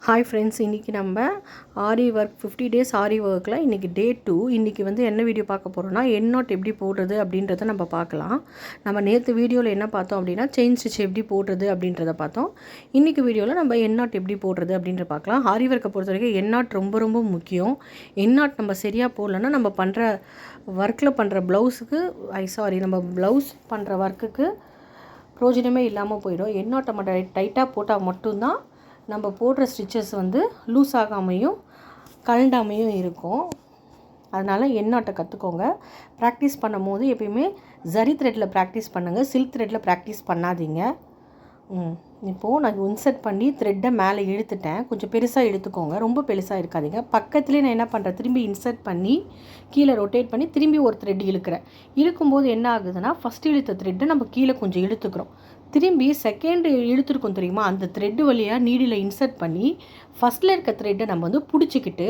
Hi friends, இன்றைக்கி நம்ம ஆரி work 50 days ஆரி ஒர்க்கில் இன்றைக்கி டே 2. இன்றைக்கி வந்து என்ன வீடியோ பார்க்க போகிறோன்னா எண்ட் நாட் எப்படி போடுறது அப்படின்றத நம்ம பார்க்கலாம். நம்ம நேற்று வீடியோவில் என்ன பார்த்தோம் அப்படின்னா செயின் ஸ்டிச் எப்படி போடுறது அப்படின்றத பார்த்தோம். இன்றைக்கி வீடியோவில் நம்ம எண்ட் நாட் எப்படி போடுறது அப்படின்றத பார்க்கலாம். ஆரி ஒர்க்கை பொறுத்த வரைக்கும் எண்ட் நாட் ரொம்ப ரொம்ப முக்கியம். எண்ட் நாட் நம்ம சரியாக போடலன்னா நம்ம பண்ணுற ஒர்க்கில் பண்ணுற ப்ளவுஸுக்கு நம்ம ப்ளவுஸ் பண்ணுற ஒர்க்குக்கு பிரயோஜனமே இல்லாமல் போயிடும். எண்ட் நாட் நம்ம டைட்டாக போட்டால் மட்டும்தான் நம்ம போடுற ஸ்டிச்சஸ் வந்து லூஸ் ஆகாமையும் கழண்டாமையும் இருக்கும். அதனால் எண்ட் நாட்டை கற்றுக்கோங்க. ப்ராக்டிஸ் பண்ணும் போது எப்பயுமே ஜரி த்ரெட்டில் ப்ராக்டிஸ் பண்ணுங்கள், சில்க் த்ரெட்டில் ப்ராக்டிஸ் பண்ணாதீங்க. இப்போது நான் இன்சர்ட் பண்ணி த்ரெட்டை மேலே இழுத்துட்டேன். கொஞ்சம் பெருசாக இழுத்துக்கோங்க, ரொம்ப பெருசாக இருக்காதீங்க. பக்கத்துலேயே நான் என்ன பண்ணுறேன், திரும்பி இன்சர்ட் பண்ணி கீழே ரொட்டேட் பண்ணி திரும்பி ஒரு த்ரெட் இழுக்கிறேன். இழுக்கும்போது என்ன ஆகுதுன்னா, ஃபஸ்ட்டு இழுத்த த்ரெட்டை நம்ம கீழே கொஞ்சம் இழுத்துக்கிறோம். திரும்பி செகண்ட் இழுத்துருக்கோம் தெரியுமா, அந்த த்ரெட்டு வழியாக நீடில் இன்சர்ட் பண்ணி ஃபஸ்ட்டில் இருக்க த்ரெட்டை நம்ம வந்து பிடிச்சிக்கிட்டு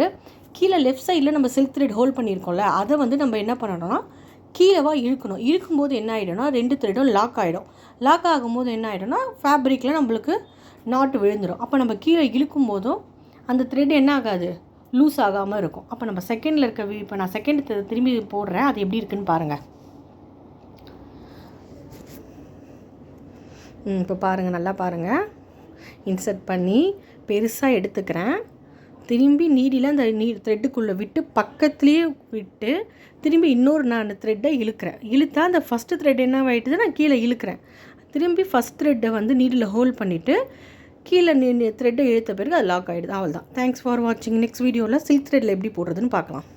கீழே லெஃப்ட் சைடில் நம்ம சில்க் த்ரெட் ஹோல்ட் பண்ணியிருக்கோம்ல, அதை வந்து நம்ம என்ன பண்ணணும்னா கீழேவா இழுக்கணும். இழுக்கும்போது என்ன ஆகிடும்னா 2 த்ரெட்டும் லாக் ஆகிடும். லாக் ஆகும்போது என்ன ஆகிடும்னா ஃபேப்ரிக்கில் நம்மளுக்கு நாட்டு விழுந்துடும். அப்போ நம்ம கீழே இழுக்கும் போதும் அந்த த்ரெட் என்ன ஆகாது, லூஸ் ஆகாமல் இருக்கும். அப்போ நம்ம செகண்டில் இருக்க இப்போ நான் செகண்ட் திரும்பி போடுறேன், அது எப்படி இருக்குன்னு பாருங்கள். இப்போ பாருங்கள், நல்லா பாருங்கள். இன்சர்ட் பண்ணி பெருசாக எடுத்துக்கிறேன். திரும்பி நீடியில் அந்த த்ரெட்டுக்குள்ளே விட்டு பக்கத்துலேயே விட்டு திரும்பி இன்னொரு நான் த்ரெட்டை இழுக்கிறேன். இழுத்தா அந்த ஃபஸ்ட்டு த்ரெட் என்ன ஆகிட்டுது, நான் கீழே இழுக்கிறேன். திரும்பி ஃபஸ்ட் த்ரெட்டை வந்து நீடில் ஹோல்ட் பண்ணிவிட்டு கீழே த்ரெட்டை இழுத்த பிறகு அது லாக் ஆகிடுது. அவ்வளோதான். தேங்க்ஸ் ஃபார் வாட்சிங். நெக்ஸ்ட் வீடியோவில் சில்க் த்ரெட்டில் எப்படி போடுறதுன்னு பார்க்கலாம்.